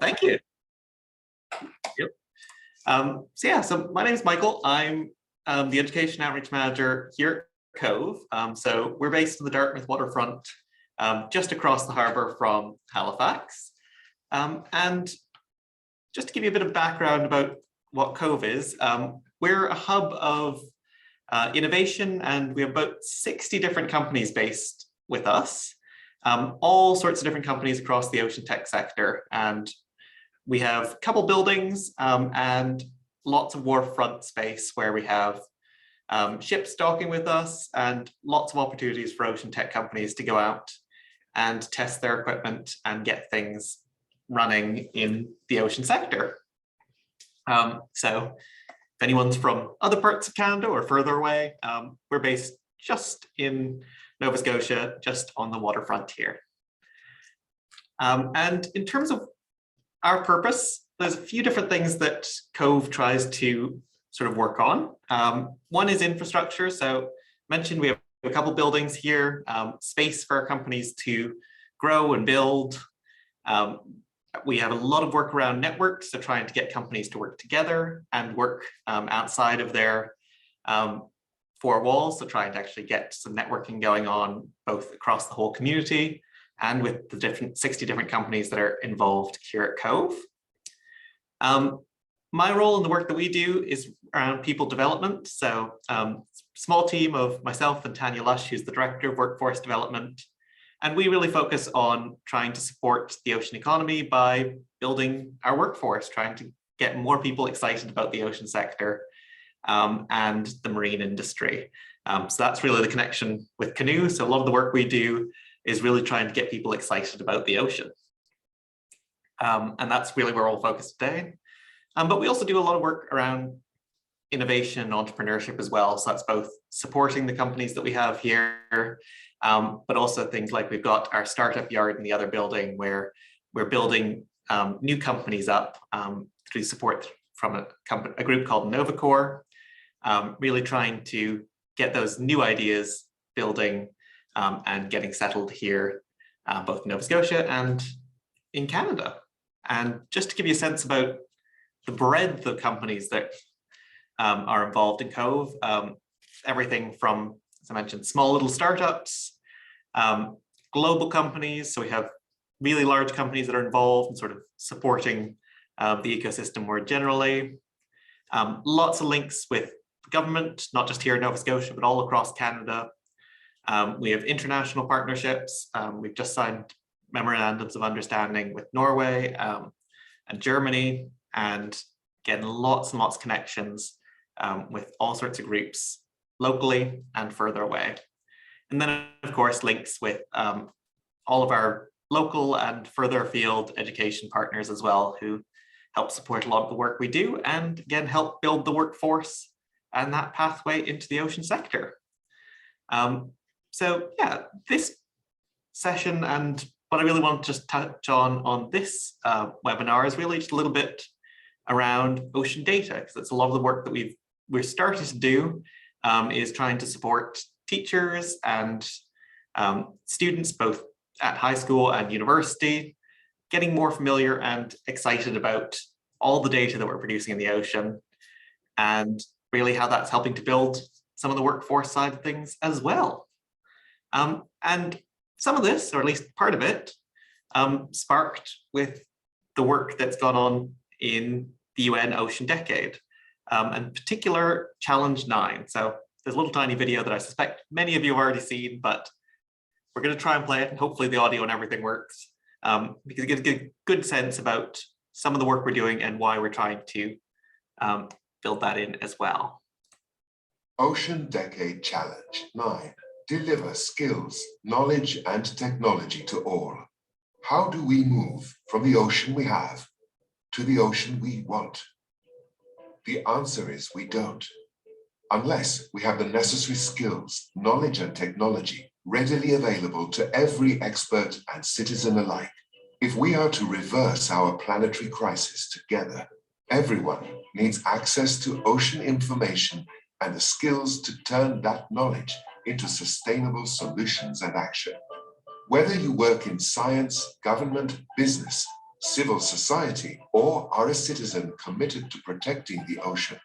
Thank you. Yep. So my name is Michael. I'm the Education Outreach Manager here at Cove. So we're based in the Dartmouth waterfront, just across the harbour from Halifax. And just to give you a bit of background about what Cove is, we're a hub of innovation, and we have about 60 different companies based with us. All sorts of different companies across the ocean tech sector. And we have a couple buildings and lots of waterfront space where we have ships docking with us and lots of opportunities for ocean tech companies to go out and test their equipment and get things running in the ocean sector. So if anyone's from other parts of Canada or further away, we're based just in Nova Scotia, just on the waterfront here. And in terms of our purpose, there's a few different things that Cove tries to sort of work on. One is infrastructure. So mentioned we have a couple buildings here, space for our companies to grow and build. We have a lot of work around networks, so trying to get companies to work together and work outside of their four walls, so trying to actually get some networking going on both across the whole community and with the 60 different companies that are involved here at Cove. My role in the work that we do is around people development. So small team of myself and Tanya Lush, who's the Director of Workforce Development. And we really focus on trying to support the ocean economy by building our workforce, trying to get more people excited about the ocean sector and the marine industry. So that's really the connection with CaNOE. So a lot of the work we do is really trying to get people excited about the ocean. And that's really where we'll focus today. But we also do a lot of work around innovation and entrepreneurship as well. So that's both supporting the companies that we have here, but also things like we've got our startup yard in the other building where we're building new companies up through support from a group called Novacore, really trying to get those new ideas building and getting settled here, both in Nova Scotia and in Canada. And just to give you a sense about the breadth of companies that are involved in Cove, everything from, as I mentioned, small little startups, global companies. So we have really large companies that are involved in sort of supporting the ecosystem more generally. Lots of links with government, not just here in Nova Scotia, but all across Canada. We have international partnerships. We've just signed memorandums of understanding with Norway and Germany, and getting lots and lots of connections with all sorts of groups locally and further away. And then, of course, links with all of our local and further afield education partners as well, who help support a lot of the work we do and, again, help build the workforce and that pathway into the ocean sector. So, yeah, this session and what I really want to just touch on this webinar is really just a little bit around ocean data, because it's a lot of the work that we're starting to do is trying to support teachers and students both at high school and university, getting more familiar and excited about all the data that we're producing in the ocean and really how that's helping to build some of the workforce side of things as well. And some of this, or at least part of it, sparked with the work that's gone on in the UN Ocean Decade, and in particular Challenge 9. So there's a little tiny video that I suspect many of you have already seen, but we're going to try and play it, and hopefully the audio and everything works, because it gives a good sense about some of the work we're doing and why we're trying to build that in as well. Ocean Decade Challenge 9. Deliver skills, knowledge, and technology to all. How do we move from the ocean we have to the ocean we want? The answer is we don't, unless we have the necessary skills, knowledge, and technology readily available to every expert and citizen alike. If we are to reverse our planetary crisis together, everyone needs access to ocean information and the skills to turn that knowledge into sustainable solutions and action. Whether you work in science, government, business, civil society, or are a citizen committed to protecting the ocean,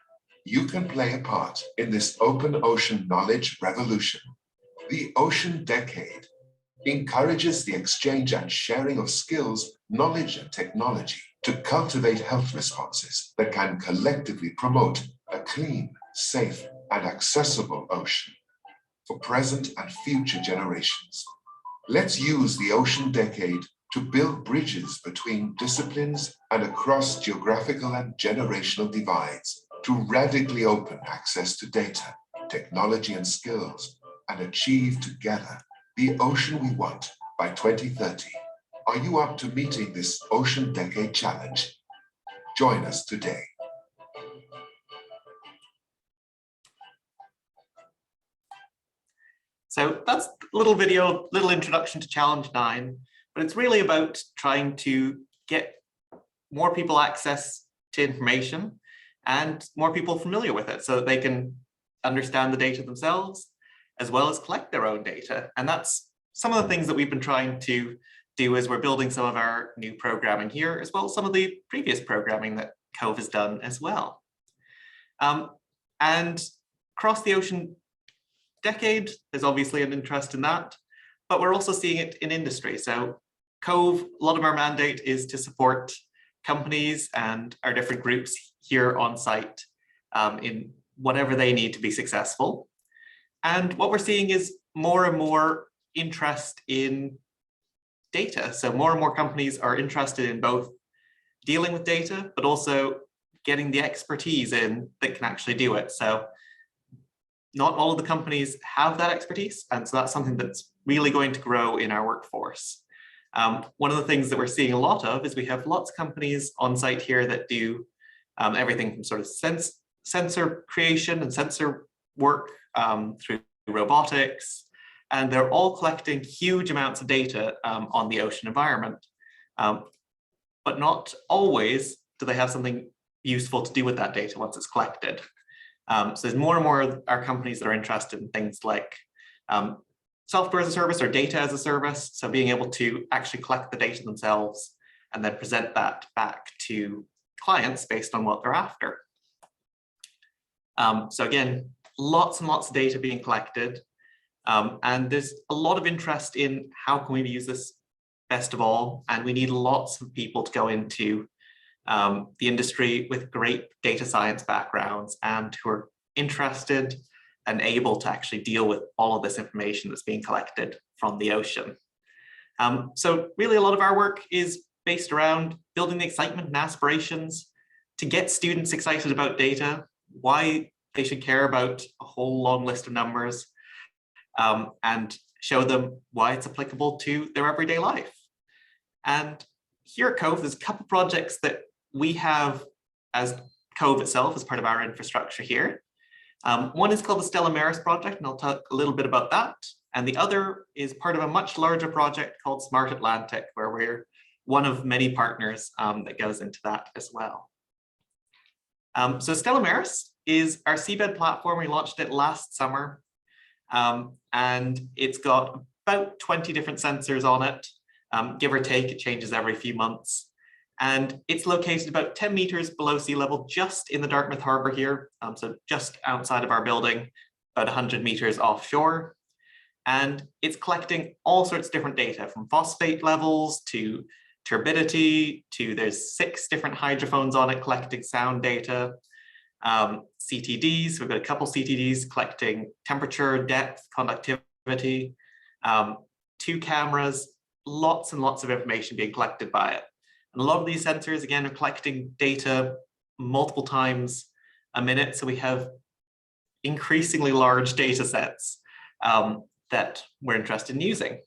you can play a part in this open ocean knowledge revolution. The Ocean Decade encourages the exchange and sharing of skills, knowledge, and technology to cultivate health responses that can collectively promote a clean, safe, and accessible ocean for present and future generations. Let's use the Ocean Decade to build bridges between disciplines and across geographical and generational divides to radically open access to data, technology, and skills, and achieve together the ocean we want by 2030. Are you up to meeting this Ocean Decade Challenge? Join us today. So that's a little video, little introduction to Challenge 9, but it's really about trying to get more people access to information and more people familiar with it so that they can understand the data themselves as well as collect their own data. And that's some of the things that we've been trying to do as we're building some of our new programming here, as well as some of the previous programming that CoNOE has done as well. And across the Ocean Decade, there's obviously an interest in that, but we're also seeing it in industry. So CoNOE, a lot of our mandate is to support companies and our different groups here on site in whatever they need to be successful. And what we're seeing is more and more interest in data. So more and more companies are interested in both dealing with data, but also getting the expertise in that can actually do it. So not all of the companies have that expertise. And so that's something that's really going to grow in our workforce. One of the things that we're seeing a lot of is we have lots of companies on site here that do everything from sort of sensor creation and sensor work through robotics, and they're all collecting huge amounts of data on the ocean environment. But not always do they have something useful to do with that data once it's collected. So there's more and more of our companies that are interested in things like software as a service or data as a service. So being able to actually collect the data themselves and then present that back to clients based on what they're after. So again, lots and lots of data being collected. And there's a lot of interest in how can we use this best of all. And we need lots of people to go into the industry with great data science backgrounds and who are interested and able to actually deal with all of this information that's being collected from the ocean. So really a lot of our work is based around building the excitement and aspirations to get students excited about data, why they should care about a whole long list of numbers, and show them why it's applicable to their everyday life. And here at CoNOE, there's a couple projects that we have as CoNOE itself as part of our infrastructure here. One is called the Stella project, and I'll talk a little bit about that. And the other is part of a much larger project called Smart Atlantic, where we're one of many partners that goes into that as well. So Stella is our seabed platform. We launched it last summer, and it's got about 20 different sensors on it. Give or take, it changes every few months. And it's located about 10 meters below sea level, just in the Dartmouth Harbour here. So just outside of our building, about 100 meters offshore. And it's collecting all sorts of different data, from phosphate levels to turbidity to there's 6 different hydrophones on it collecting sound data. CTDs, we've got a couple CTDs collecting temperature, depth, conductivity, 2 cameras, lots and lots of information being collected by it. And a lot of these sensors, again, are collecting data multiple times a minute. So we have increasingly large data sets that we're interested in using.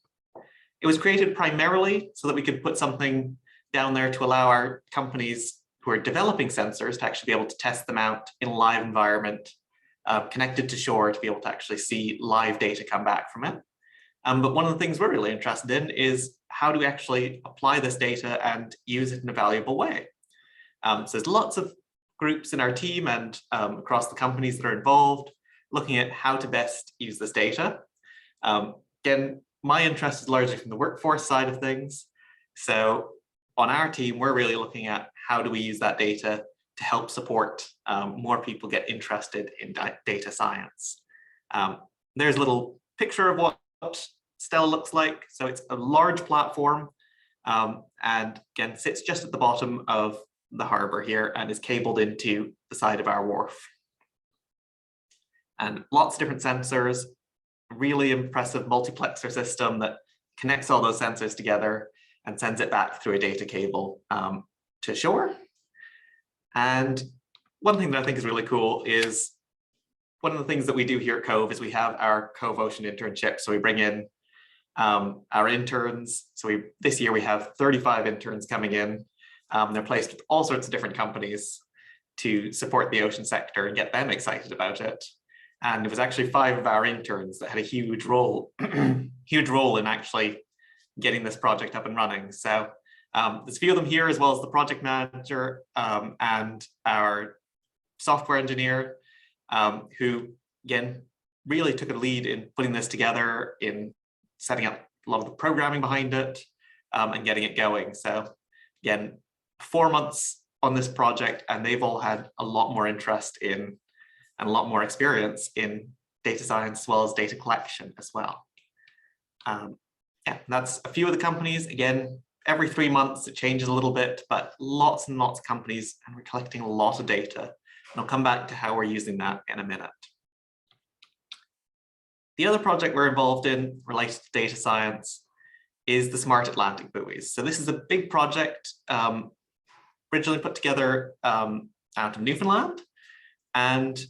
It was created primarily so that we could put something down there to allow our companies who are developing sensors to actually be able to test them out in a live environment, connected to shore, to be able to actually see live data come back from it. But one of the things we're really interested in is how do we actually apply this data and use it in a valuable way. So there's lots of groups in our team and across the companies that are involved looking at how to best use this data. Again, my interest is largely from the workforce side of things. So on our team, we're really looking at how do we use that data to help support more people get interested in data science. There's a little picture of what Stella looks like. So it's a large platform, and again, sits just at the bottom of the harbor here and is cabled into the side of our wharf. And lots of different sensors, really impressive multiplexer system that connects all those sensors together and sends it back through a data cable to shore. And one thing that I think is really cool is one of the things that we do here at Cove is we have our Cove Ocean internship. So we bring in our interns. So this year we have 35 interns coming in. They're placed with all sorts of different companies to support the ocean sector and get them excited about it. And it was actually 5 of our interns that had a huge role in actually getting this project up and running. So there's a few of them here, as well as the project manager and our software engineer, who again really took a lead in putting this together, in setting up a lot of the programming behind it, and getting it going. So again, 4 months on this project, and they've all had a lot more interest in and a lot more experience in data science, as well as data collection as well. Yeah, that's a few of the companies. Again, every 3 months it changes a little bit, but lots and lots of companies, and we're collecting a lot of data. And I'll come back to how we're using that in a minute. The other project we're involved in related to data science is the Smart Atlantic Buoys. So this is a big project originally put together out of Newfoundland. And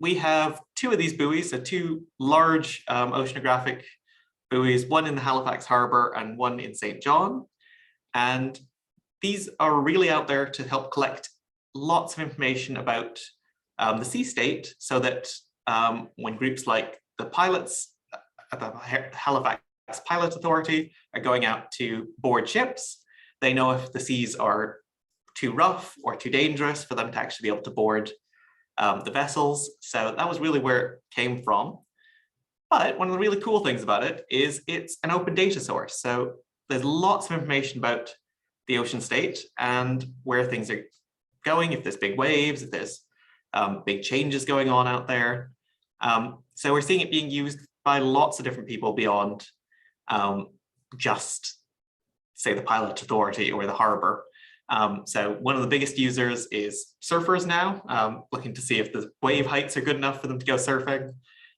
we have 2 of these buoys, so 2 large oceanographic buoys, one in the Halifax Harbour and one in St. John. And these are really out there to help collect lots of information about the sea state, so that when groups like the pilots at the Halifax Pilot Authority are going out to board ships, they know if the seas are too rough or too dangerous for them to actually be able to board the vessels. So that was really where it came from. But one of the really cool things about it is it's an open data source. So there's lots of information about the ocean state and where things are going, if there's big waves, if there's big changes going on out there. So we're seeing it being used by lots of different people beyond just, say, the Pilot Authority or the harbour. So one of the biggest users is surfers now, looking to see if the wave heights are good enough for them to go surfing,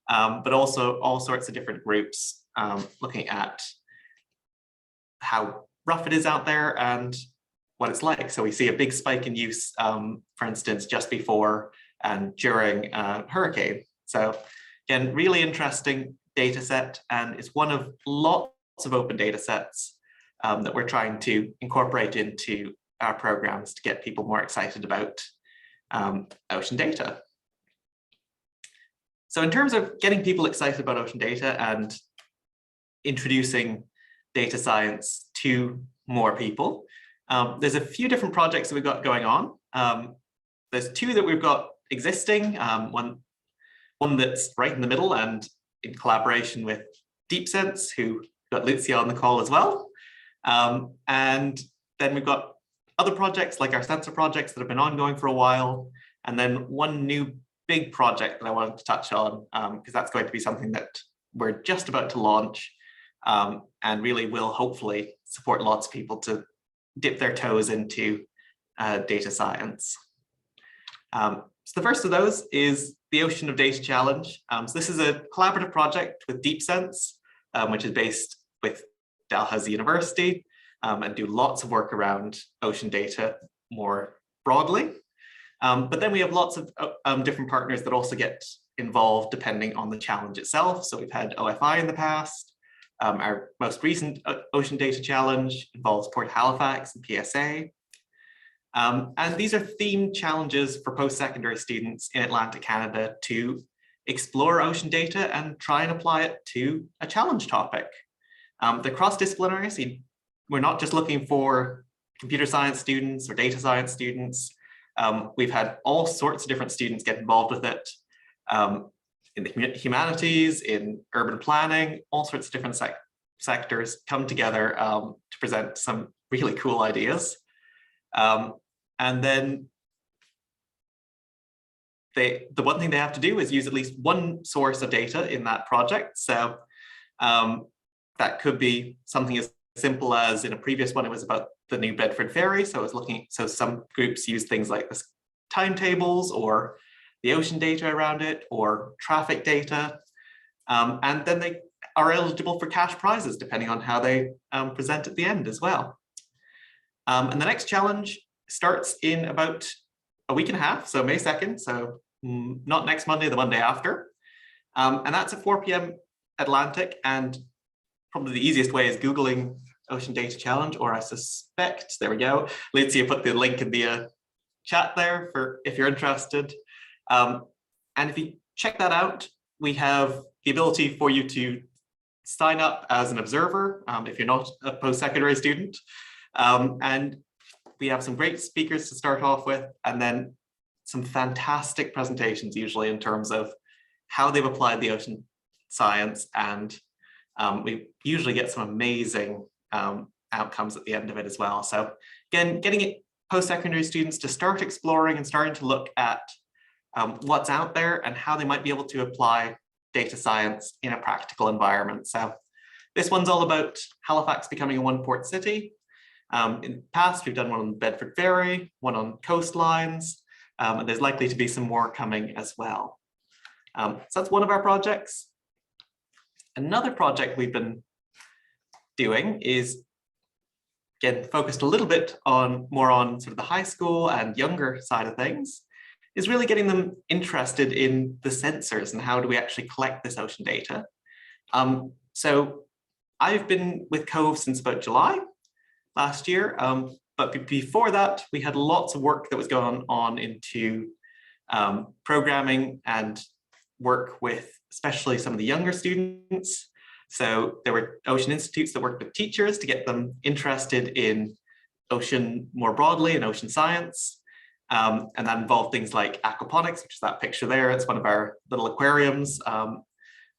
but also all sorts of different groups looking at how rough it is out there and what it's like. So we see a big spike in use, for instance, just before and during a hurricane. So again, really interesting data set, and it's one of lots of open data sets that we're trying to incorporate into our programs to get people more excited about ocean data. So in terms of getting people excited about ocean data and introducing data science to more people, there's a few different projects that we've got going on. There's 2 that we've got existing, one that's right in the middle and in collaboration with DeepSense, who got Lucia on the call as well. And then we've got other projects like our sensor projects that have been ongoing for a while. And then one new big project that I wanted to touch on, because that's going to be something that we're just about to launch, and really will hopefully support lots of people to dip their toes into data science. So the first of those is the Ocean of Data Challenge. So this is a collaborative project with DeepSense, which is based with Dalhousie University, and do lots of work around ocean data more broadly. But then we have lots of different partners that also get involved depending on the challenge itself. So we've had OFI in the past. Our most recent Ocean Data Challenge involves Port Halifax and PSA. And these are themed challenges for post-secondary students in Atlantic Canada to explore ocean data and try and apply it to a challenge topic. They're cross-disciplinary, so we're not just looking for computer science students or data science students. We've had all sorts of different students get involved with it, in the humanities, in urban planning, all sorts of different sectors come together to present some really cool ideas. And then the one thing they have to do is use at least one source of data in that project. So that could be something as simple as, in a previous one, it was about the New Bedford Ferry. So I was looking, so some groups use things like this timetables or the ocean data around it or traffic data. And then they are eligible for cash prizes depending on how they present at the end as well. And the next challenge starts in about a week and a half, so May 2nd, so not next Monday, the Monday after. And that's at 4 p.m. Atlantic, and probably the easiest way is Googling Ocean Data Challenge, or I suspect, there we go. Lucia put the link in the chat there for if you're interested. And if you check that out, we have the ability for you to sign up as an observer if you're not a post-secondary student. And we have some great speakers to start off with, and then some fantastic presentations, usually in terms of how they've applied the ocean science. And we usually get some amazing outcomes at the end of it as well. So again, getting post-secondary students to start exploring and starting to look at what's out there and how they might be able to apply data science in a practical environment. So this one's all about Halifax becoming a one-port city. In the past, we've done one on the Bedford Ferry, one on coastlines, and there's likely to be some more coming as well. So that's one of our projects. Another project we've been doing is, again, focused a little bit more on sort of the high school and younger side of things, is really getting them interested in the sensors and how do we actually collect this ocean data. So I've been with COVE since about July last year, but before that, we had lots of work that was going on into programming and work with especially some of the younger students. So there were ocean institutes that worked with teachers to get them interested in ocean more broadly and ocean science. And that involved things like aquaponics, which is that picture there. It's one of our little aquariums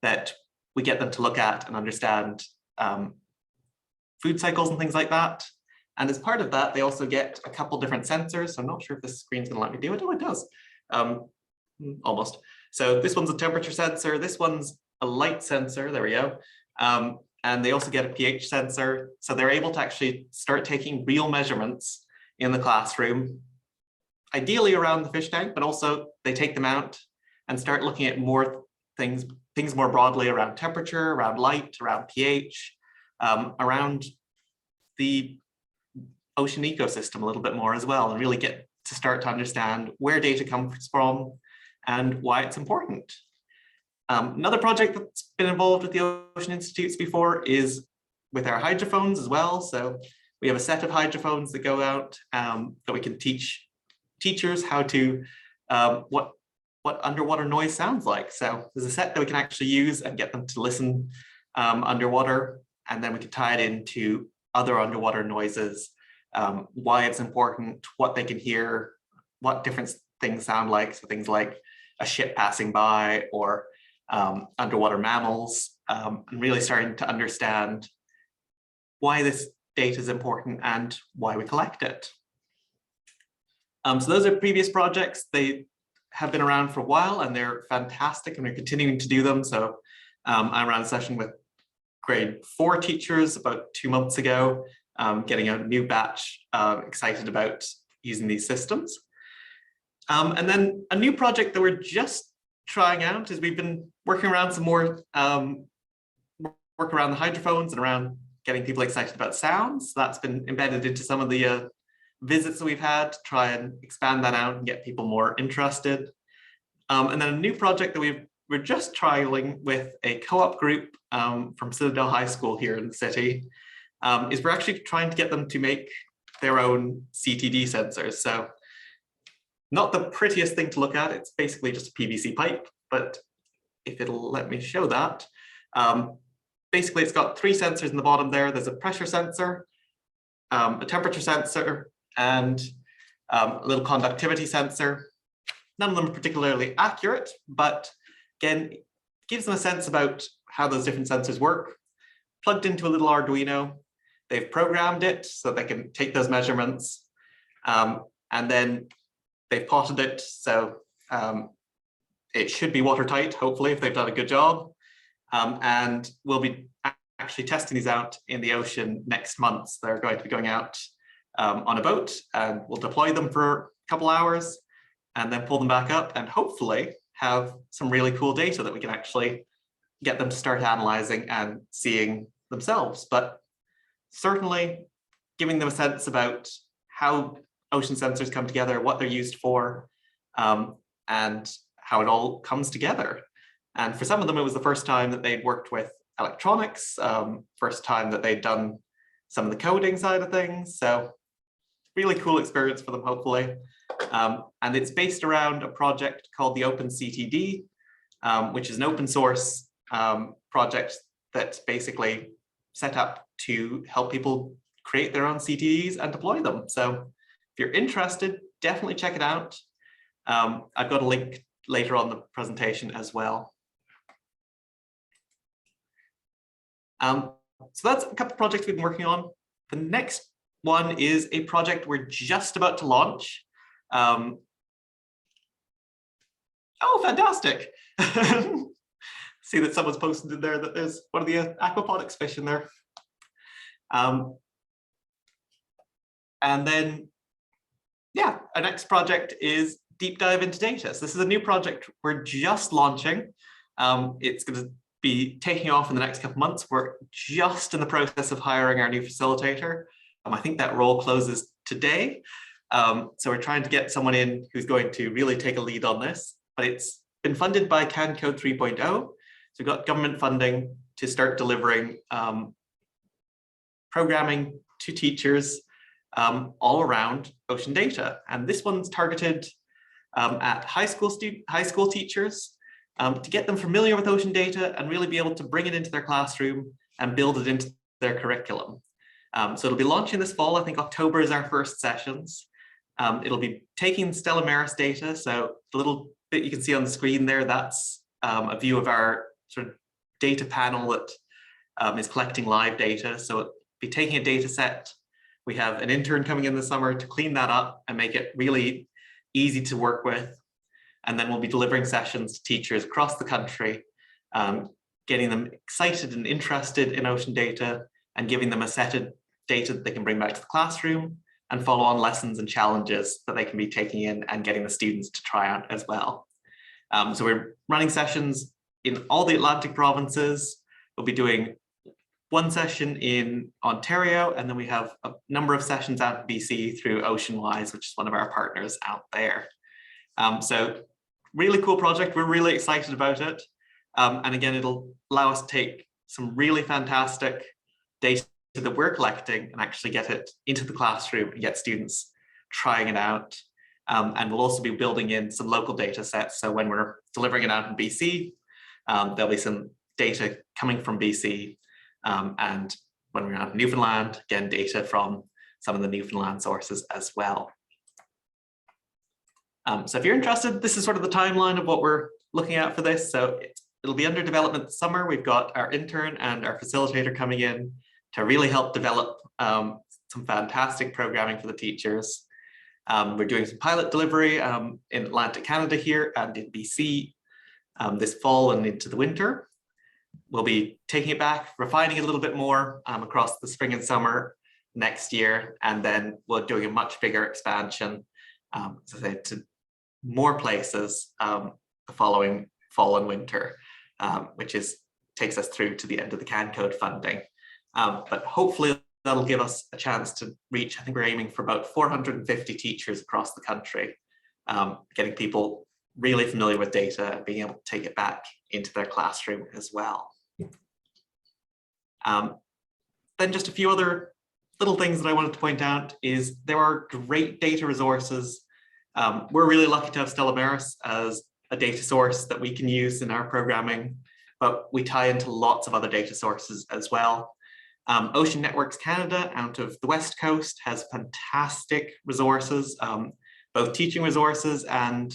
that we get them to look at and understand food cycles and things like that. And as part of that, they also get a couple different sensors. So I'm not sure if this screen's gonna let me do it. Oh, it does, almost. So this one's a temperature sensor. This one's a light sensor, there we go. And they also get a pH sensor. So they're able to actually start taking real measurements in the classroom, ideally around the fish tank, but also they take them out and start looking at more things more broadly around temperature, around light, around pH, around the ocean ecosystem a little bit more as well, and really get to start to understand where data comes from and why it's important. Another project that's been involved with the Ocean Institutes before is with our hydrophones as well. So we have a set of hydrophones that go out that we can teach teachers how to, what underwater noise sounds like. So there's a set that we can actually use and get them to listen underwater, and then we can tie it into other underwater noises, why it's important, what they can hear, what different things sound like. So things like a ship passing by or underwater mammals, and really starting to understand why this data is important and why we collect it. So those are previous projects. They have been around for a while and they're fantastic, and we're continuing to do them. So I ran a session with grade 4 teachers about 2 months ago, getting a new batch excited about using these systems. And then a new project that we're just trying out is we've been working around some more work around the hydrophones and around getting people excited about sounds. So that's been embedded into some of the visits that we've had to try and expand that out and get people more interested. And then a new project that we're just trialing with a co-op group from Citadel High School here in the city is we're actually trying to get them to make their own CTD sensors. So not the prettiest thing to look at. It's basically just a PVC pipe, but if it'll let me show that. Basically, it's got 3 sensors in the bottom there. There's a pressure sensor, a temperature sensor, and a little conductivity sensor. None of them are particularly accurate, but again, it gives them a sense about how those different sensors work. Plugged into a little Arduino, they've programmed it so they can take those measurements, and then they've potted it, so it should be watertight, hopefully, if they've done a good job. And we'll be actually testing these out in the ocean next month. So they're going to be going out on a boat, and we'll deploy them for a couple hours and then pull them back up and hopefully have some really cool data that we can actually get them to start analyzing and seeing themselves. But certainly giving them a sense about how ocean sensors come together, what they're used for, and how it all comes together. And for some of them, it was the first time that they'd worked with electronics, first time that they'd done some of the coding side of things. So really cool experience for them, hopefully. And it's based around a project called the OpenCTD, which is an open source project that's basically set up to help people create their own CTDs and deploy them. So if you're interested, definitely check it out. I've got a link later on the presentation as well. So that's a couple of projects we've been working on. The next one is a project we're just about to launch. Oh, fantastic. See that someone's posted in there that there's one of the aquaponics fish in there. And then, yeah, our next project is Deep Dive into Data. So this is a new project we're just launching. It's going to be taking off in the next couple of months. We're just in the process of hiring our new facilitator. I think that role closes today. So we're trying to get someone in who's going to really take a lead on this, but it's been funded by CaNOE 3.0. So we've got government funding to start delivering programming to teachers all around ocean data. And this one's targeted at high school teachers to get them familiar with ocean data and really be able to bring it into their classroom and build it into their curriculum. So it'll be launching this fall. I think October is our first sessions. It'll be taking Stella Maris data. So the little bit you can see on the screen there, that's a view of our sort of data panel that is collecting live data. So it'll be taking a data set. We have an intern coming in this summer to clean that up and make it really easy to work with. And then we'll be delivering sessions to teachers across the country, getting them excited and interested in ocean data and giving them a set of data that they can bring back to the classroom and follow on lessons and challenges that they can be taking in and getting the students to try out as well. So we're running sessions in all the Atlantic provinces. We'll be doing one session in Ontario, and then we have a number of sessions out in BC through OceanWise, which is one of our partners out there. So really cool project. We're really excited about it. And again, it'll allow us to take some really fantastic data that we're collecting and actually get it into the classroom and get students trying it out. And we'll also be building in some local data sets. So when we're delivering it out in BC, there'll be some data coming from BC. And when we're out in Newfoundland, again, data from some of the Newfoundland sources as well. So if you're interested, this is sort of the timeline of what we're looking at for this. So it'll be under development this summer. We've got our intern and our facilitator coming in to really help develop some fantastic programming for the teachers. We're doing some pilot delivery in Atlantic Canada here and in BC this fall and into the winter. We'll be taking it back, refining it a little bit more across the spring and summer next year, and then we're doing a much bigger expansion, as I said, to more places the following fall and winter, which takes us through to the end of the CAN code funding. But hopefully that'll give us a chance to reach, I think we're aiming for about 450 teachers across the country, getting people really familiar with data and being able to take it back into their classroom as well. Then just a few other little things that I wanted to point out is there are great data resources. We're really lucky to have Stella Maris as a data source that we can use in our programming, but we tie into lots of other data sources as well. Ocean Networks Canada out of the West Coast has fantastic resources, both teaching resources and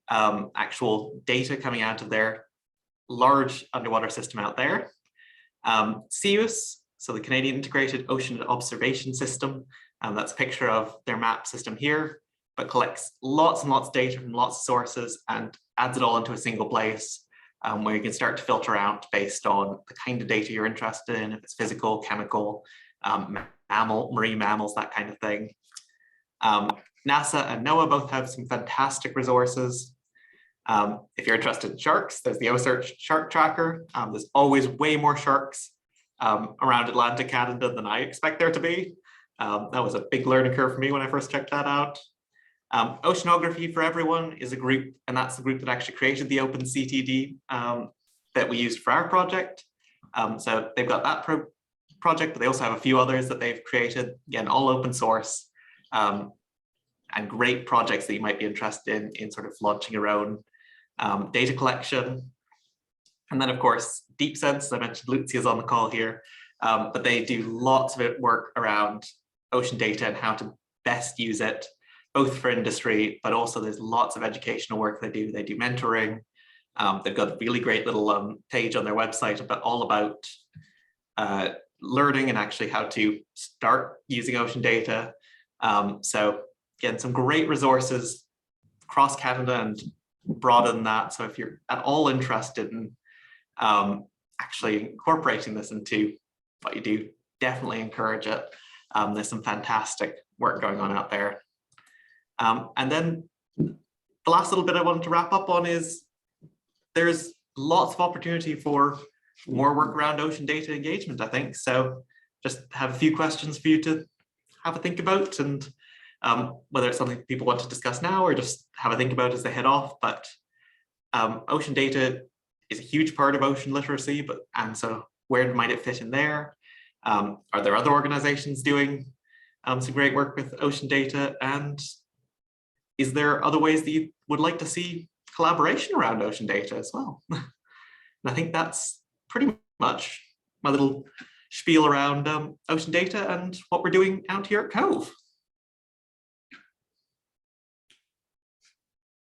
actual data coming out of their large underwater system out there. CEUS So the Canadian Integrated Ocean Observation System, that's a picture of their map system here, but collects lots and lots of data from lots of sources and adds it all into a single place, where you can start to filter out based on the kind of data you're interested in, if it's physical, chemical, marine mammals, that kind of thing. NASA and NOAA both have some fantastic resources. If you're interested in sharks, there's the OSearch Shark Tracker. There's always way more sharks around Atlantic Canada than I expect there to be. That was a big learning curve for me when I first checked that out. Oceanography for Everyone is a group, and that's the group that actually created the OpenCTD that we used for our project. So they've got that project, but they also have a few others that they've created, again, all open source, and great projects that you might be interested in sort of launching your own data collection. And then of course, DeepSense, I mentioned Lucia's on the call here, but they do lots of work around ocean data and how to best use it, both for industry, but also there's lots of educational work they do. They do mentoring. They've got a really great little page on their website all about learning and actually how to start using ocean data. So again, some great resources across Canada and broader than that. So if you're at all interested in actually incorporating this into what you do, definitely encourage it. There's some fantastic work going on out there. And then the last little bit I wanted to wrap up on is there's lots of opportunity for more work around ocean data engagement, I think. So just have a few questions for you to have a think about, and whether it's something people want to discuss now or just have a think about as they head off. But ocean data is a huge part of ocean literacy, and so where might it fit in there? Are there other organizations doing some great work with ocean data? And is there other ways that you would like to see collaboration around ocean data as well? And I think that's pretty much my little spiel around ocean data and what we're doing out here at COVE.